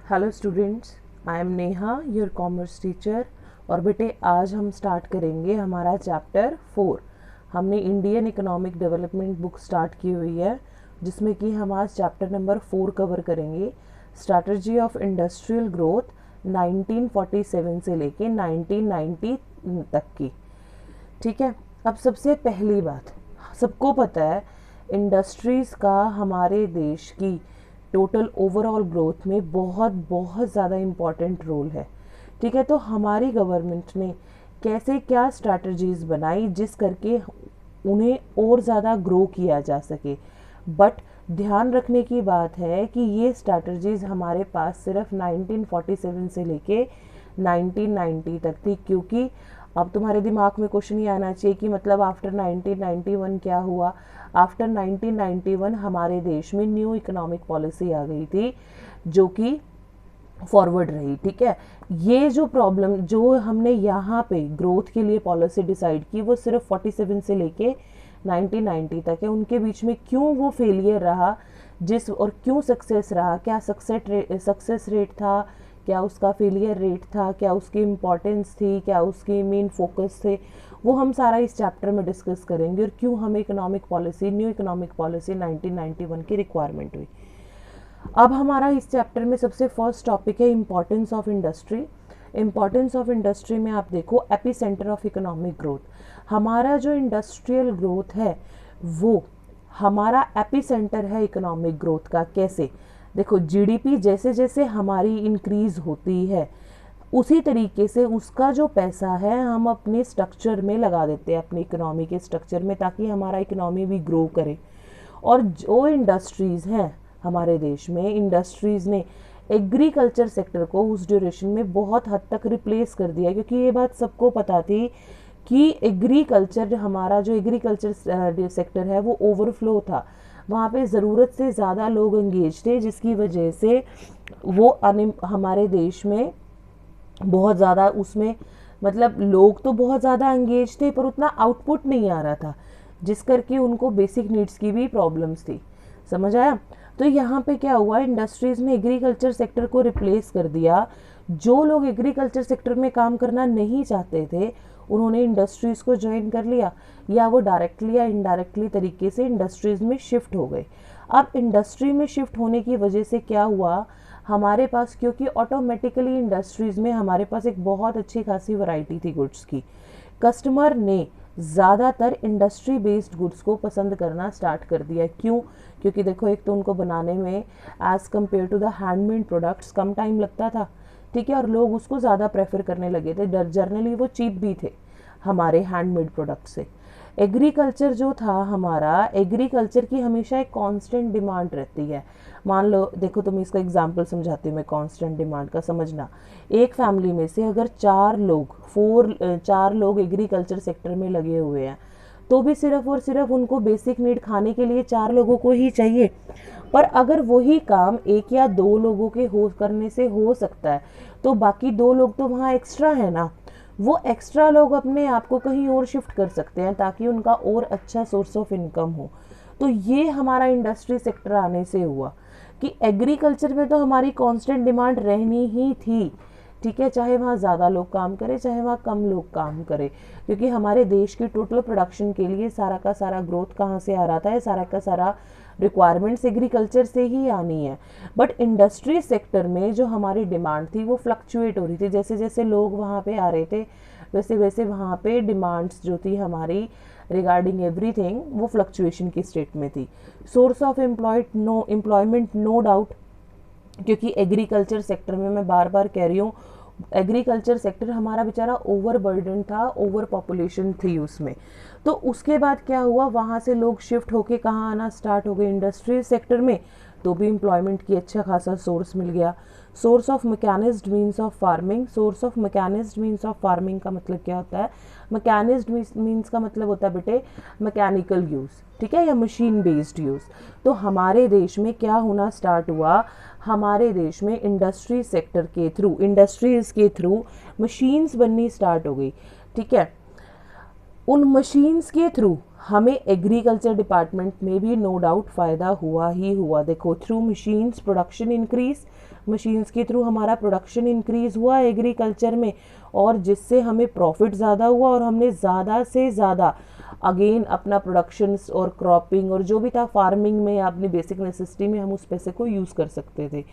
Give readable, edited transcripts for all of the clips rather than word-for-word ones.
Hello students, I am Neha, your commerce teacher. और बेटे आज हम स्टार्ट करेंगे हमारा चैप्टर 4। हमने Indian economic development book start की हुई है, जिसमें कि हम आज चैप्टर नंबर 4 कवर करेंगे। स्ट्रैटेजी ऑफ इंडस्ट्रियल ग्रोथ 1947 से लेके 1990 तक की। ठीक है। अब सबसे पहली बात, सबको पता है इंडस्ट्रीज़ का हमारे देश की टोटल ओवरऑल ग्रोथ में बहुत बहुत ज़्यादा इम्पॉर्टेंट रोल है। ठीक है। तो हमारी गवर्नमेंट ने कैसे क्या स्ट्रैटेजीज़ बनाई जिस करके उन्हें और ज़्यादा ग्रो किया जा सके। बट ध्यान रखने की बात है कि ये स्ट्रैटेजीज़ हमारे पास सिर्फ 1947 से लेके 1990 तक थी, क्योंकि अब तुम्हारे दिमाग में क्वेश्चन ये आना चाहिए कि मतलब आफ्टर 1991 क्या हुआ। आफ्टर 1991 हमारे देश में न्यू इकोनॉमिक पॉलिसी आ गई थी जो कि फॉरवर्ड रही। ठीक है। ये जो प्रॉब्लम जो हमने यहाँ पे ग्रोथ के लिए पॉलिसी डिसाइड की वो सिर्फ 47 से लेके 1990 तक है। उनके बीच में क्यों वो फेलियर रहा जिस और क्यों सक्सेस रहा, क्या सक्सेस रेट था, क्या उसका फेलियर रेट था, क्या उसकी इम्पोर्टेंस थी, क्या उसकी मेन फोकस थे, वो हम सारा इस चैप्टर में डिस्कस करेंगे। और क्यों हमें economic policy new economic policy 1991 की रिक्वायरमेंट हुई। अब हमारा इस चैप्टर में सबसे फर्स्ट टॉपिक है importance of industry. Importance of industry में आप देखो AP centre of economic growth. हमारा जो इंडस्ट्रियल ग्रोथ है वो हमारा एपी सेंटर है इकोनॉमिक ग्रोथ का। कैसे? देखो, जीडीपी जैसे जैसे हमारी इंक्रीज होती है उसी तरीके से उसका जो पैसा है हम अपने स्ट्रक्चर में लगा देते हैं, अपनी इकोनॉमी के स्ट्रक्चर में, ताकि हमारा इकोनॉमी भी ग्रो करे। और जो इंडस्ट्रीज़ हैं हमारे देश में, इंडस्ट्रीज़ ने एग्रीकल्चर सेक्टर को उस ड्यूरेशन में बहुत हद तक रिप्लेस कर दिया, क्योंकि ये बात सबको पता थी कि एग्रीकल्चर, हमारा जो एग्रीकल्चर सेक्टर है वो ओवरफ्लो था। वहाँ पे ज़रूरत से ज़्यादा लोग एंगेज थे, जिसकी वजह से वो हमारे देश में बहुत ज़्यादा उसमें मतलब लोग तो बहुत ज़्यादा एंगेज थे पर उतना आउटपुट नहीं आ रहा था, जिस करके उनको बेसिक नीड्स की भी प्रॉब्लम्स थी। समझ आया? तो यहाँ पे क्या हुआ, इंडस्ट्रीज़ ने एग्रीकल्चर सेक्टर को रिप्लेस कर दिया। जो लोग एग्रीकल्चर सेक्टर में काम करना नहीं चाहते थे उन्होंने इंडस्ट्रीज़ को ज्वाइन कर लिया, या वो डायरेक्टली या इनडायरेक्टली तरीके से इंडस्ट्रीज़ में शिफ्ट हो गए। अब इंडस्ट्री में शिफ्ट होने की वजह से क्या हुआ, हमारे पास, क्योंकि ऑटोमेटिकली इंडस्ट्रीज़ में हमारे पास एक बहुत अच्छी खासी वैरायटी थी गुड्स की, कस्टमर ने ज़्यादातर इंडस्ट्री बेस्ड गुड्स को पसंद करना स्टार्ट कर दिया। क्यों? क्योंकि देखो, एक तो उनको बनाने में as compare to the handmade products कम टाइम लगता था। ठीक है। और लोग उसको ज़्यादा प्रेफर करने लगे थे, जनरली वो चीप भी थे हमारे हैंडमेड प्रोडक्ट से। एग्रीकल्चर जो था हमारा, एग्रीकल्चर की हमेशा एक कांस्टेंट डिमांड रहती है। मान लो, देखो तुम्हें इसका एग्जांपल समझाती हूँ मैं कांस्टेंट डिमांड का, समझना। एक फैमिली में से अगर चार लोग एग्रीकल्चर सेक्टर में लगे हुए हैं तो भी सिर्फ और सिर्फ उनको बेसिक नीड खाने के लिए 4 लोगों को ही चाहिए। पर अगर वही काम 1 या 2 लोगों के करने से हो सकता है तो बाकी 2 लोग तो वहाँ एक्स्ट्रा है ना, वो एक्स्ट्रा लोग अपने आप को कहीं और शिफ्ट कर सकते हैं ताकि उनका और अच्छा सोर्स ऑफ इनकम हो। तो ये हमारा इंडस्ट्री सेक्टर आने से हुआ कि एग्रीकल्चर में तो हमारी कांस्टेंट डिमांड रहनी ही थी। ठीक है। चाहे वहाँ ज़्यादा लोग काम करें चाहे वहाँ कम लोग काम करें, क्योंकि हमारे देश की टोटल प्रोडक्शन के लिए सारा का सारा ग्रोथ कहाँ से आ रहा था, सारा का सारा रिक्वायरमेंट्स एग्रीकल्चर से ही आनी है। बट इंडस्ट्री सेक्टर में जो हमारी डिमांड थी वो फ्लक्चुएट हो रही थी। जैसे जैसे लोग वहाँ पे आ रहे थे वैसे वैसे वहाँ पे डिमांड्स जो थी हमारी रिगार्डिंग एवरीथिंग वो फ्लक्चुएशन की स्टेट में थी। Source of employment no doubt, क्योंकि एग्रीकल्चर सेक्टर में मैं बार बार कह रही हूँ, एग्रीकल्चर सेक्टर हमारा बेचारा ओवर बर्डन था, ओवर पॉपुलेशन थी उसमें। तो उसके बाद क्या हुआ, वहाँ से लोग शिफ्ट होके कहाँ आना स्टार्ट हो गए, इंडस्ट्री सेक्टर में। तो भी एम्प्लॉयमेंट की अच्छा खासा सोर्स मिल गया। Source of mechanised means of farming. Source of mechanised means of farming का मतलब क्या होता है? मैकेनाइज्ड मीन्स का मतलब होता है बेटे मैकेनिकल यूज़, ठीक है, या मशीन बेस्ड यूज़। तो हमारे देश में क्या होना स्टार्ट हुआ, हमारे देश में इंडस्ट्री सेक्टर के थ्रू, इंडस्ट्रीज़ के थ्रू मशीन्स बननी स्टार्ट हो गई। ठीक है। उन मशीन्स के थ्रू हमें एग्रीकल्चर डिपार्टमेंट में भी नो डाउट फ़ायदा हुआ ही हुआ। देखो, through machines production increase, machines के थ्रू हमारा प्रोडक्शन इंक्रीज हुआ एग्रीकल्चर में, और जिससे हमें प्रॉफिट ज़्यादा हुआ और हमने ज़्यादा से ज़्यादा अगेन अपना प्रोडक्शन और क्रॉपिंग और जो भी था फार्मिंग में या अपनी बेसिक नेसेसिटी में हम उस पैसे को यूज़ कर सकते थे।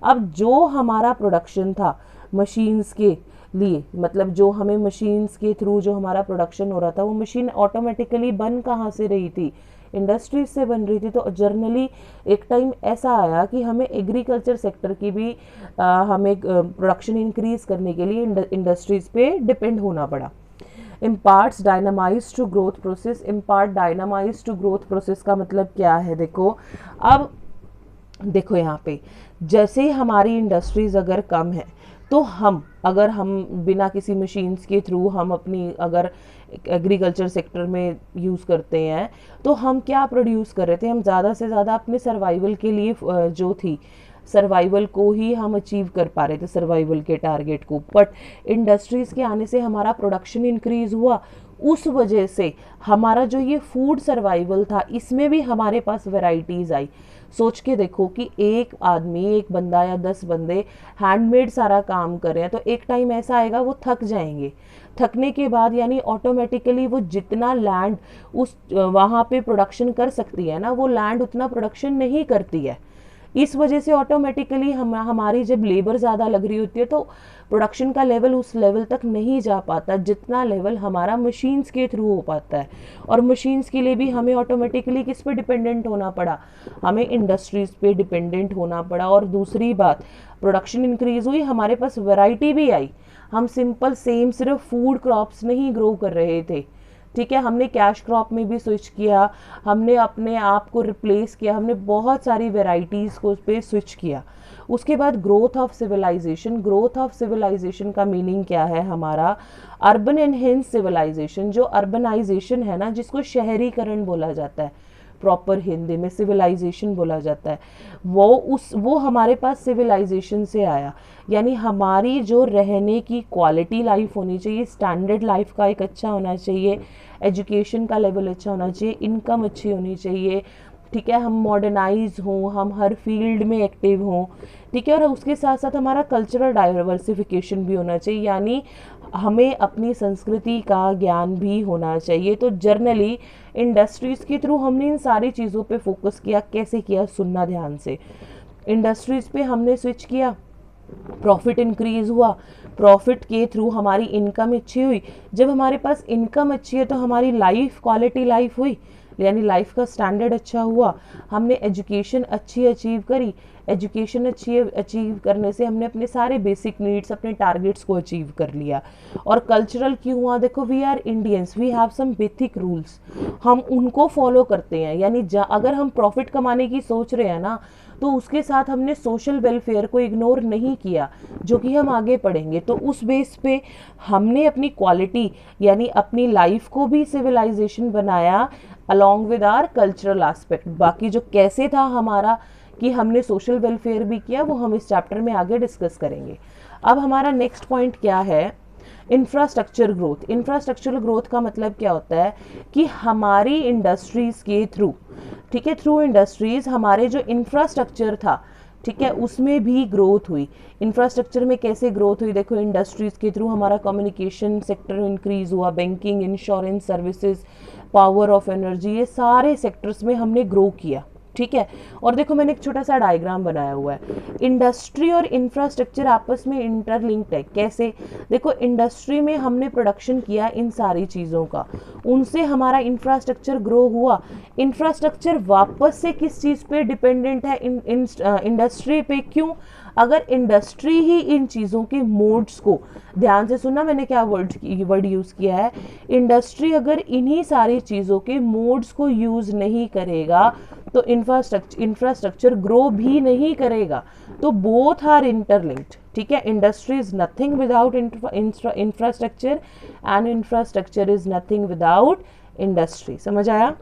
अब जो हमारा प्रोडक्शन था मशीन्स के लिए, मतलब जो हमें मशीन्स के थ्रू जो हमारा प्रोडक्शन हो रहा था, वो मशीन ऑटोमेटिकली बन कहाँ से रही थी? इंडस्ट्रीज से बन रही थी। तो जर्नली एक टाइम ऐसा आया कि हमें एग्रीकल्चर सेक्टर की भी हमें प्रोडक्शन इंक्रीज करने के लिए इंडस्ट्रीज पे डिपेंड होना पड़ा। Imparts dynamism to growth process. Impart dynamism to growth process का मतलब क्या है? देखो, अब देखो यहाँ पे जैसे हमारी इंडस्ट्रीज अगर कम है तो अगर हम बिना किसी मशीन्स के थ्रू हम अपनी अगर एग्रीकल्चर सेक्टर में यूज़ करते हैं तो हम क्या प्रोड्यूस कर रहे थे? हम ज़्यादा से ज़्यादा अपने सर्वाइवल के लिए जो थी सर्वाइवल को ही हम अचीव कर पा रहे थे, सर्वाइवल के टारगेट को। बट इंडस्ट्रीज़ के आने से हमारा प्रोडक्शन इंक्रीज़ हुआ, उस वजह से हमारा जो ये फूड सर्वाइवल था इसमें भी हमारे पास वैरायटीज़ आई। सोच के देखो कि एक आदमी, एक बंदा या 10 बंदे हैंडमेड सारा काम कर रहे हैं तो एक टाइम ऐसा आएगा वो थक जाएंगे। थकने के बाद यानी ऑटोमेटिकली वो जितना लैंड उस वहाँ पे प्रोडक्शन कर सकती है ना, वो लैंड उतना प्रोडक्शन नहीं करती है। इस वजह से ऑटोमेटिकली हमारी जब लेबर ज़्यादा लग रही होती है तो प्रोडक्शन का लेवल उस लेवल तक नहीं जा पाता जितना लेवल हमारा मशीन्स के थ्रू हो पाता है। और मशीन्स के लिए भी हमें ऑटोमेटिकली किस पे डिपेंडेंट होना पड़ा? हमें इंडस्ट्रीज़ पे डिपेंडेंट होना पड़ा। और दूसरी बात, प्रोडक्शन इंक्रीज़ हुई, हमारे पास वैरायटी भी आई। हम सिंपल सेम सिर्फ फूड क्रॉप्स नहीं ग्रो कर रहे थे, ठीक है, हमने कैश क्रॉप में भी स्विच किया, हमने अपने आप को रिप्लेस किया, हमने बहुत सारी वेराइटीज़ को पे स्विच किया। उसके बाद growth of civilisation. Growth of civilisation का मीनिंग क्या है हमारा? Urban enhance civilisation. जो अर्बनाइजेशन है ना, जिसको शहरीकरण बोला जाता है, प्रॉपर हिंदी में सिविलाइजेशन बोला जाता है, वो हमारे पास सिविलाइजेशन से आया। यानी हमारी जो रहने की क्वालिटी लाइफ होनी चाहिए, स्टैंडर्ड लाइफ का एक अच्छा होना चाहिए, एजुकेशन का लेवल अच्छा होना चाहिए, इनकम अच्छी होनी चाहिए, ठीक है, हम मॉडर्नाइज हों, हम हर फील्ड में एक्टिव हों, ठीक है, और उसके साथ साथ हमारा कल्चरल डाइवर्सिफिकेशन भी होना चाहिए, यानी हमें अपनी संस्कृति का ज्ञान भी होना चाहिए। तो जर्नली इंडस्ट्रीज़ के थ्रू हमने इन सारी चीज़ों पे फोकस किया। कैसे किया? सुनना ध्यान से। इंडस्ट्रीज़ पे हमने स्विच किया, प्रॉफिट इंक्रीज हुआ, प्रॉफिट के थ्रू हमारी इनकम अच्छी हुई। जब हमारे पास इनकम अच्छी है तो हमारी लाइफ, क्वालिटी लाइफ हुई, यानी लाइफ का स्टैंडर्ड अच्छा हुआ। हमने एजुकेशन अच्छी अचीव करी, एजुकेशन अच्छी अचीव करने से हमने अपने सारे बेसिक नीड्स, अपने टारगेट्स को अचीव कर लिया। और कल्चरल क्यों हुआ? देखो, we are Indians, we have some basic rules, हम उनको फॉलो करते हैं। यानी अगर हम प्रॉफिट कमाने की सोच रहे हैं ना, तो उसके साथ हमने सोशल वेलफेयर को इग्नोर नहीं किया, जो कि हम आगे पढ़ेंगे। तो उस बेस पे हमने अपनी क्वालिटी यानी अपनी लाइफ को भी सिविलाइजेशन बनाया along with our cultural aspect. बाकी जो कैसे था हमारा कि हमने सोशल वेलफेयर भी किया, वो हम इस चैप्टर में आगे डिस्कस करेंगे। अब हमारा नेक्स्ट पॉइंट क्या है? Infrastructure growth. इंफ्रास्ट्रक्चरल ग्रोथ का मतलब क्या होता है कि हमारी इंडस्ट्रीज़ के थ्रू, ठीक है, थ्रू इंडस्ट्रीज़ हमारे जो इंफ्रास्ट्रक्चर था, ठीक है, उसमें भी ग्रोथ हुई। इंफ्रास्ट्रक्चर में कैसे ग्रोथ हुई? देखो, इंडस्ट्रीज़ के थ्रू हमारा कम्युनिकेशन सेक्टर इंक्रीज़ हुआ, banking, insurance services, power of energy, ये सारे सेक्टर्स में हमने ग्रो किया, ठीक है। और देखो, मैंने एक छोटा सा डायग्राम बनाया हुआ है। इंडस्ट्री और इंफ्रास्ट्रक्चर आपस में इंटरलिंक्ड है। कैसे? देखो, इंडस्ट्री में हमने प्रोडक्शन किया इन सारी चीज़ों का, उनसे हमारा इंफ्रास्ट्रक्चर ग्रो हुआ। इंफ्रास्ट्रक्चर वापस से किस चीज़ पे डिपेंडेंट है? इंडस्ट्री पे। क्यों? अगर इंडस्ट्री ही इन चीज़ों के मोड्स को, ध्यान से सुनना मैंने क्या वर्ड यूज़ किया है, इंडस्ट्री अगर इन्हीं सारी चीज़ों के मोड्स को यूज़ नहीं करेगा तो इंफ्रास्ट्रक्चर ग्रो भी नहीं करेगा। तो बोथ आर इंटरलिंक्ड, ठीक है। Industry is nothing without infrastructure and infrastructure is nothing without industry. समझ आया?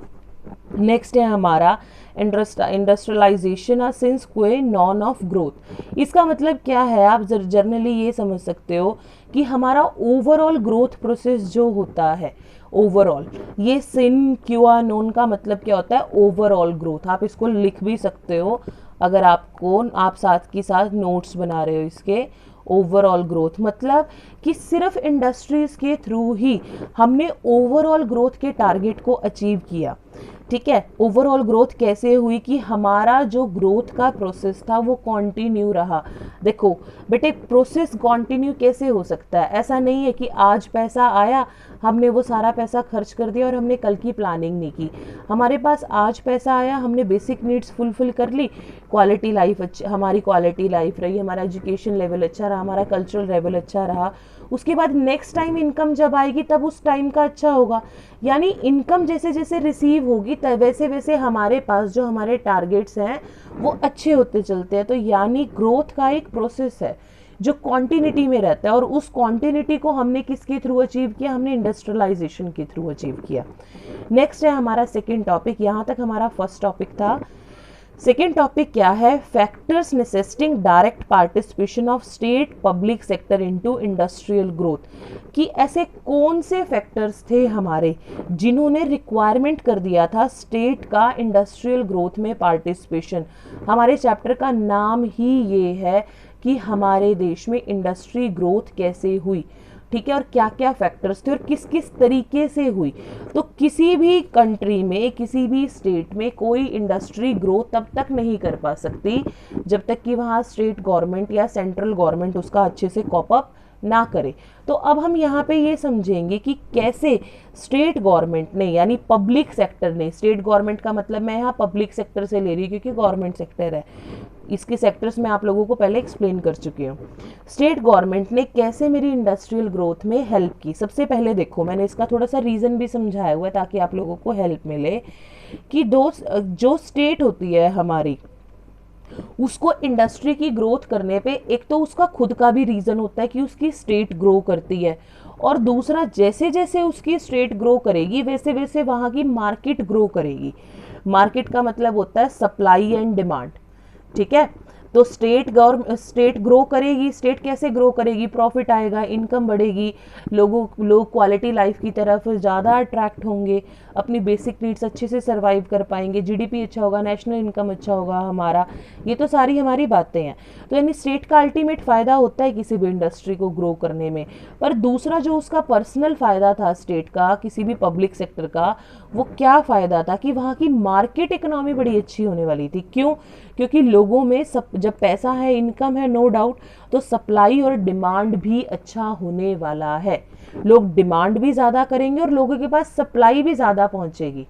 नेक्स्ट है हमारा इंडस्ट्रियलाइजेशन सिंस क्वे नॉन ऑफ ग्रोथ। इसका मतलब क्या है? आप जर्नली ये समझ सकते हो कि हमारा ओवरऑल ग्रोथ प्रोसेस जो होता है ओवरऑल। ये सिन क्यूआ नोन का मतलब क्या होता है, ओवरऑल ग्रोथ। आप इसको लिख भी सकते हो अगर आप साथ की साथ नोट्स बना रहे हो इसके। ओवरऑल ग्रोथ मतलब कि सिर्फ इंडस्ट्रीज के थ्रू ही हमने ओवरऑल ग्रोथ के टारगेट को अचीव किया। ठीक है, ओवरऑल ग्रोथ कैसे हुई कि हमारा जो ग्रोथ का प्रोसेस था वो कंटिन्यू रहा। देखो बेटे, प्रोसेस कंटिन्यू कैसे हो सकता है, ऐसा नहीं है कि आज पैसा आया हमने वो सारा पैसा खर्च कर दिया और हमने कल की प्लानिंग नहीं की। हमारे पास आज पैसा आया, हमने बेसिक नीड्स फुलफिल कर ली, क्वालिटी लाइफ अच्छी, हमारी क्वालिटी लाइफ रही, हमारा एजुकेशन लेवल अच्छा रहा, हमारा कल्चरल लेवल अच्छा रहा। उसके बाद नेक्स्ट टाइम इनकम जब आएगी तब उस टाइम का अच्छा होगा। यानी इनकम जैसे जैसे रिसीव होगी तब वैसे वैसे हमारे पास जो हमारे टारगेट्स हैं वो अच्छे होते चलते हैं। तो यानी ग्रोथ का एक प्रोसेस है जो कॉन्टिन्यूटी में रहता है, और उस कॉन्टिन्यूटी को हमने किसके थ्रू अचीव किया, हमने इंडस्ट्रियलाइजेशन के थ्रू अचीव किया। नेक्स्ट है हमारा सेकेंड टॉपिक। यहाँ तक हमारा फर्स्ट टॉपिक था। सेकेंड टॉपिक क्या है, factors necessitating direct participation of state public sector into industrial growth. कि ऐसे कौन से फैक्टर्स थे हमारे जिन्होंने रिक्वायरमेंट कर दिया था स्टेट का इंडस्ट्रियल ग्रोथ में पार्टिसिपेशन। हमारे चैप्टर का नाम ही ये है कि हमारे देश में इंडस्ट्री ग्रोथ कैसे हुई। ठीक है, और क्या क्या फैक्टर्स थे और किस किस तरीके से हुई। तो किसी भी कंट्री में, किसी भी स्टेट में कोई इंडस्ट्री ग्रोथ तब तक नहीं कर पा सकती जब तक कि वहाँ स्टेट गवर्नमेंट या सेंट्रल गवर्नमेंट उसका अच्छे से कॉप अप ना करे। तो अब हम यहाँ पे ये समझेंगे कि कैसे स्टेट गवर्नमेंट ने, यानी पब्लिक सेक्टर ने, स्टेट गवर्नमेंट का मतलब मैं यहाँ पब्लिक सेक्टर से ले रही हूँ क्योंकि गवर्नमेंट सेक्टर है, इसके सेक्टर्स में आप लोगों को पहले एक्सप्लेन कर चुकी हूँ। स्टेट गवर्नमेंट ने कैसे मेरी इंडस्ट्रियल ग्रोथ में हेल्प की। सबसे पहले देखो, मैंने इसका थोड़ा सा रीज़न भी समझाया हुआ है ताकि आप लोगों को हेल्प मिले कि जो स्टेट होती है हमारी, उसको इंडस्ट्री की ग्रोथ करने पे एक तो उसका खुद का भी रीज़न होता है कि उसकी स्टेट ग्रो करती है, और दूसरा जैसे जैसे उसकी स्टेट ग्रो करेगी वैसे वैसे वहाँ की मार्केट ग्रो करेगी। मार्केट का मतलब होता है सप्लाई एंड डिमांड। ठीक है, तो स्टेट ग्रो करेगी। स्टेट कैसे ग्रो करेगी, प्रॉफिट आएगा, इनकम बढ़ेगी, लोग क्वालिटी लाइफ की तरफ ज़्यादा अट्रैक्ट होंगे, अपनी बेसिक नीड्स अच्छे से सर्वाइव कर पाएंगे, जीडीपी अच्छा होगा, नेशनल इनकम अच्छा होगा हमारा। ये तो सारी हमारी बातें हैं। तो यानी स्टेट का अल्टीमेट फ़ायदा होता है किसी भी इंडस्ट्री को ग्रो करने में। पर दूसरा जो उसका पर्सनल फ़ायदा था स्टेट का, किसी भी पब्लिक सेक्टर का, वो क्या फ़ायदा था कि वहाँ की मार्केट इकोनॉमी बड़ी अच्छी होने वाली थी। क्यों? क्योंकि लोगों में जब पैसा है, इनकम है, नो डाउट, तो सप्लाई और डिमांड भी अच्छा होने वाला है। लोग डिमांड भी ज़्यादा करेंगे और लोगों के पास सप्लाई भी ज़्यादा पहुंचेगी।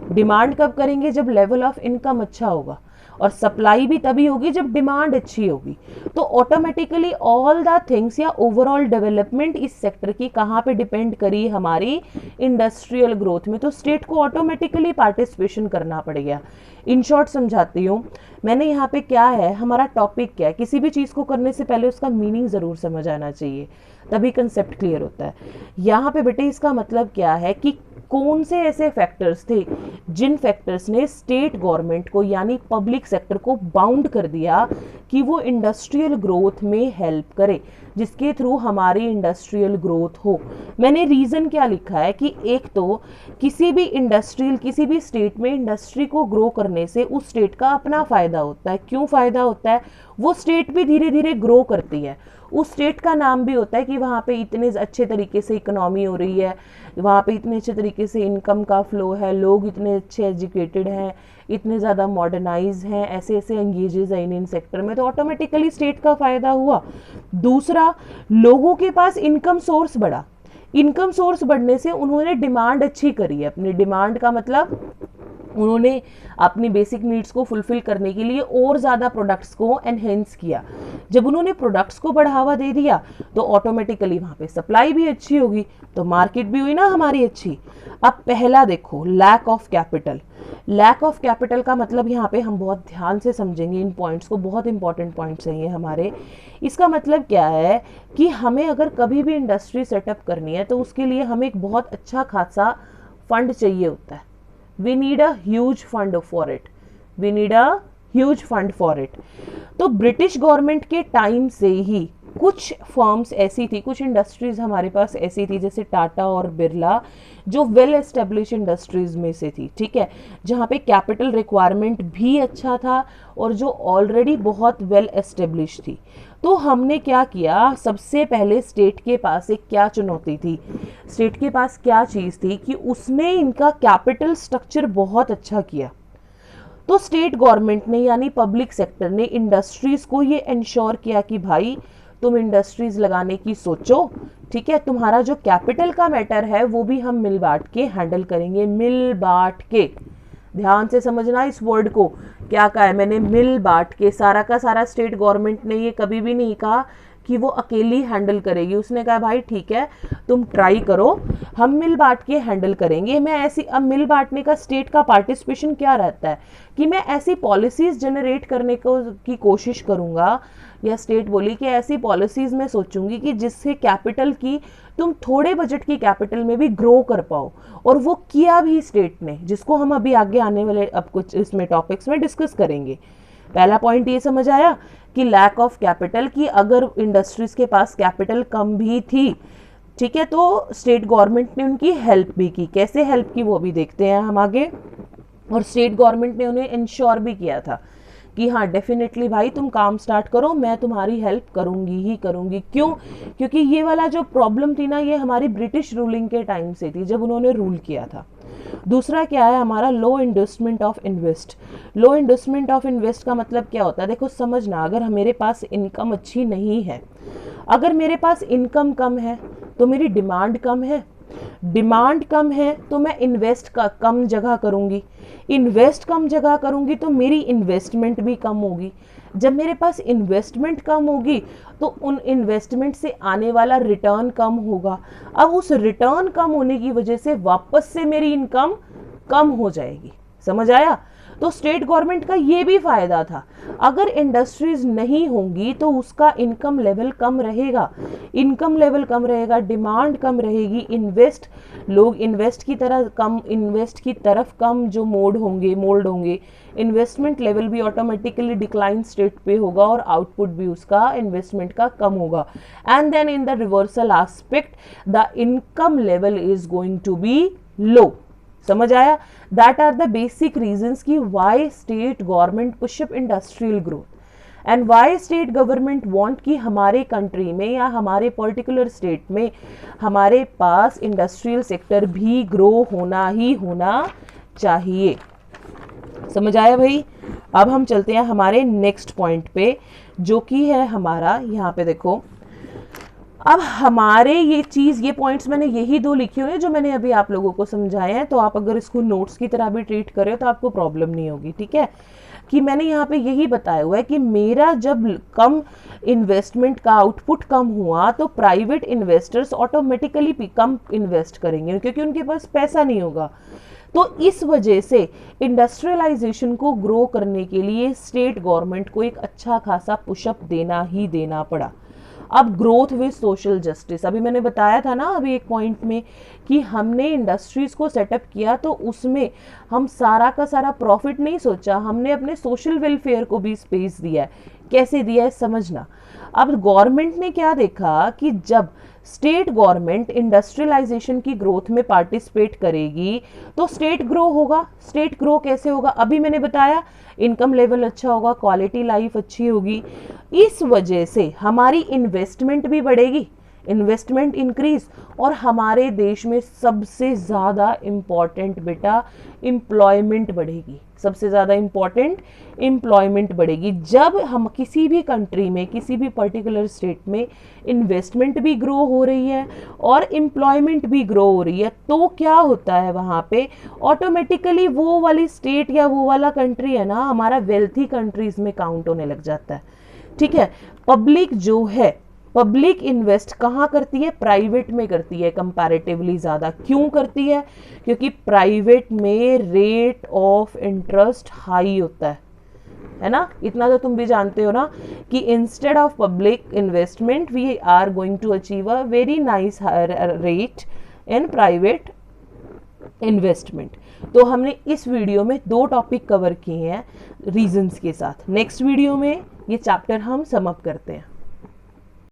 डिमांड कब करेंगे, जब लेवल ऑफ इनकम अच्छा होगा, और सप्लाई भी तभी होगी जब डिमांड अच्छी होगी। तो ऑटोमेटिकली ऑल द थिंग्स या ओवरऑल डेवलपमेंट इस सेक्टर की कहाँ पे डिपेंड करी, हमारी इंडस्ट्रियल ग्रोथ में। तो स्टेट को ऑटोमेटिकली पार्टिसिपेशन करना पड़ेगा। इन शॉर्ट समझाती हूँ मैंने यहाँ पे, क्या है हमारा टॉपिक, क्या है, किसी भी चीज़ को करने से पहले उसका मीनिंग ज़रूर समझ आना चाहिए, तभी कंसेप्ट क्लियर होता है। यहाँ पे बेटे इसका मतलब क्या है कि कौन से ऐसे फैक्टर्स थे जिन फैक्टर्स ने स्टेट गवर्नमेंट को, यानी पब्लिक सेक्टर को बाउंड कर दिया कि वो इंडस्ट्रियल ग्रोथ में हेल्प करे, जिसके थ्रू हमारी इंडस्ट्रियल ग्रोथ हो। मैंने रीज़न क्या लिखा है कि एक तो किसी भी स्टेट में इंडस्ट्री को ग्रो करने से उस स्टेट का अपना फ़ायदा होता है। क्यों फ़ायदा होता है? वो स्टेट भी धीरे धीरे ग्रो करती है। उस स्टेट का नाम भी होता है कि वहाँ पे इतने अच्छे तरीके से इकोनॉमी हो रही है, वहाँ पे इतने अच्छे तरीके से इनकम का फ्लो है, लोग इतने अच्छे एजुकेटेड हैं, इतने ज़्यादा मॉडर्नाइज हैं, ऐसे ऐसे एंगेजेस हैं इन सेक्टर में, तो ऑटोमेटिकली स्टेट का फ़ायदा हुआ। दूसरा, लोगों के पास इनकम सोर्स बढ़ा। इनकम सोर्स बढ़ने से उन्होंने डिमांड अच्छी करी है। अपनी डिमांड का मतलब उन्होंने अपनी बेसिक नीड्स को फुलफिल करने के लिए और ज़्यादा प्रोडक्ट्स को एनहेंस किया। जब उन्होंने प्रोडक्ट्स को बढ़ावा दे दिया तो ऑटोमेटिकली वहाँ पे सप्लाई भी अच्छी होगी, तो मार्केट भी हुई ना हमारी अच्छी। अब पहला देखो, lack of capital. Lack of capital का मतलब यहाँ पे हम बहुत ध्यान से समझेंगे इन पॉइंट्स को, बहुत इंपॉर्टेंट पॉइंट्स हैं ये हमारे। इसका मतलब क्या है कि हमें अगर कभी भी इंडस्ट्री सेटअप करनी है तो उसके लिए हमें एक बहुत अच्छा खासा फंड चाहिए होता है। We need a huge fund for it. We need a huge fund for it. तो ब्रिटिश गवर्नमेंट के टाइम से ही कुछ फर्म्स ऐसी थी, कुछ इंडस्ट्रीज हमारे पास ऐसी थी जैसे टाटा और बिरला, जो वेल एस्टेब्लिश इंडस्ट्रीज में से थी, ठीक है, जहाँ पे कैपिटल रिक्वायरमेंट भी अच्छा था और जो ऑलरेडी बहुत वेल एस्टेब्लिश थी। तो हमने क्या किया, सबसे पहले स्टेट के पास एक क्या चुनौती थी, स्टेट के पास क्या चीज़ थी कि उसने इनका कैपिटल स्ट्रक्चर बहुत अच्छा किया। तो स्टेट गवर्नमेंट ने यानी पब्लिक सेक्टर ने इंडस्ट्रीज को ये इंश्योर किया कि भाई तुम इंडस्ट्रीज लगाने की सोचो, ठीक है, तुम्हारा जो कैपिटल का मैटर है वो भी हम मिल बांट के हैंडल करेंगे, मिल बांट के, ध्यान से समझना इस वर्ड को, क्या कहा है मैंने, मिल बांट के। सारा का सारा स्टेट गवर्नमेंट ने ये कभी भी नहीं कहा कि वो अकेली हैंडल करेगी, उसने कहा भाई ठीक है तुम ट्राई करो, हम मिल बांट के हैंडल करेंगे। मैं ऐसी, अब मिल बांटने का स्टेट का पार्टिसिपेशन क्या रहता है कि मैं ऐसी पॉलिसीज जनरेट करने की कोशिश करूंगा, या स्टेट बोली कि ऐसी पॉलिसीज में सोचूंगी कि जिससे कैपिटल की तुम थोड़े बजट की कैपिटल में भी ग्रो कर पाओ, और वो किया भी स्टेट ने, जिसको हम अभी आगे आने वाले अब कुछ इसमें टॉपिक्स में डिस्कस करेंगे। पहला पॉइंट ये समझ आया कि लैक ऑफ कैपिटल, की अगर इंडस्ट्रीज के पास कैपिटल कम भी थी, ठीक है, तो स्टेट गवर्नमेंट ने उनकी हेल्प भी की। कैसे हेल्प की वो भी देखते हैं हम आगे। और स्टेट गवर्नमेंट ने उन्हें इंश्योर भी किया था कि हाँ डेफिनेटली भाई तुम काम स्टार्ट करो, मैं तुम्हारी हेल्प करूंगी ही करूंगी। क्यों? क्योंकि ये वाला जो प्रॉब्लम थी ना, ये हमारी ब्रिटिश रूलिंग के टाइम से थी, जब उन्होंने रूल किया था। दूसरा क्या है हमारा, low investment of invest. Low investment of invest का मतलब क्या होता है, देखो समझना, अगर मेरे पास इनकम अच्छी नहीं है, अगर मेरे पास इनकम कम है तो मेरी डिमांड कम है, डिमांड कम है तो मैं इन्वेस्ट का कम जगह करूंगी, इन्वेस्ट कम जगह करूंगी तो मेरी इन्वेस्टमेंट भी कम होगी। जब मेरे पास इन्वेस्टमेंट कम होगी तो उन इन्वेस्टमेंट से आने वाला रिटर्न कम होगा। अब उस रिटर्न कम होने की वजह से वापस से मेरी इनकम कम हो जाएगी। समझ आया? तो स्टेट गवर्नमेंट का ये भी फायदा था, अगर इंडस्ट्रीज नहीं होंगी तो उसका इनकम लेवल कम रहेगा, इनकम लेवल कम रहेगा, डिमांड कम रहेगी, लोग इन्वेस्ट की तरफ कम जो मोल्ड होंगे, इन्वेस्टमेंट लेवल भी ऑटोमेटिकली डिक्लाइन स्टेट पे होगा और आउटपुट भी उसका इन्वेस्टमेंट का कम होगा। And then in the reversal aspect the income level is going to be low. समझ आया? That are the basic reasons की why state government push up industrial growth and why state government want कि हमारे country में या हमारे particular state में हमारे पास इंडस्ट्रियल सेक्टर भी ग्रो होना ही होना चाहिए। समझ आया भाई? अब हम चलते हैं हमारे नेक्स्ट पॉइंट पे, जो कि है हमारा, यहाँ पे देखो, अब हमारे ये पॉइंट्स मैंने यही दो लिखे हुए हैं जो मैंने अभी आप लोगों को समझाए हैं, तो आप अगर इसको नोट्स की तरह भी ट्रीट करें तो आपको प्रॉब्लम नहीं होगी। ठीक है, कि मैंने यहाँ पे यही बताया हुआ है कि मेरा जब कम इन्वेस्टमेंट का आउटपुट कम हुआ तो प्राइवेट इन्वेस्टर्स ऑटोमेटिकली कम इन्वेस्ट करेंगे क्योंकि उनके पास पैसा नहीं होगा। तो इस वजह से इंडस्ट्रियलाइजेशन को ग्रो करने के लिए स्टेट गवर्नमेंट को एक अच्छा खासा पुशअप देना ही देना पड़ा। अब ग्रोथ विद सोशल जस्टिस, अभी मैंने बताया था ना अभी एक पॉइंट में कि हमने इंडस्ट्रीज को सेटअप किया तो उसमें हम सारा का सारा प्रॉफिट नहीं सोचा, हमने अपने सोशल वेलफेयर को भी स्पेस दिया है। कैसे दिया है समझना। अब गवर्नमेंट ने क्या देखा कि जब स्टेट गवर्नमेंट इंडस्ट्रियलाइजेशन की ग्रोथ में पार्टिसिपेट करेगी तो स्टेट ग्रो होगा। स्टेट ग्रो कैसे होगा? अभी मैंने बताया, इनकम लेवल अच्छा होगा, क्वालिटी लाइफ अच्छी होगी, इस वजह से हमारी इन्वेस्टमेंट भी बढ़ेगी, इन्वेस्टमेंट इंक्रीज, और हमारे देश में सबसे ज़्यादा इम्पॉर्टेंट बेटा एम्प्लॉयमेंट बढ़ेगी। सबसे ज़्यादा इम्पॉर्टेंट एम्प्लॉयमेंट बढ़ेगी। जब हम किसी भी कंट्री में किसी भी पर्टिकुलर स्टेट में इन्वेस्टमेंट भी ग्रो हो रही है और एम्प्लॉयमेंट भी ग्रो हो रही है तो क्या होता है वहाँ पे ऑटोमेटिकली वो वाली स्टेट या वो वाला कंट्री है ना हमारा वेल्थी कंट्रीज में काउंट होने लग जाता है। ठीक है, पब्लिक जो है, पब्लिक इन्वेस्ट कहाँ करती है? प्राइवेट में करती है कंपैरेटिवली ज़्यादा। क्यों करती है? क्योंकि प्राइवेट में रेट ऑफ इंटरेस्ट हाई होता है ना। इतना तो तुम भी जानते हो ना कि instead of public investment we are going to achieve a very nice rate in private investment. तो हमने इस वीडियो में 2 टॉपिक कवर किए हैं रीजंस के साथ। नेक्स्ट वीडियो में ये चैप्टर हम सम अप करते हैं।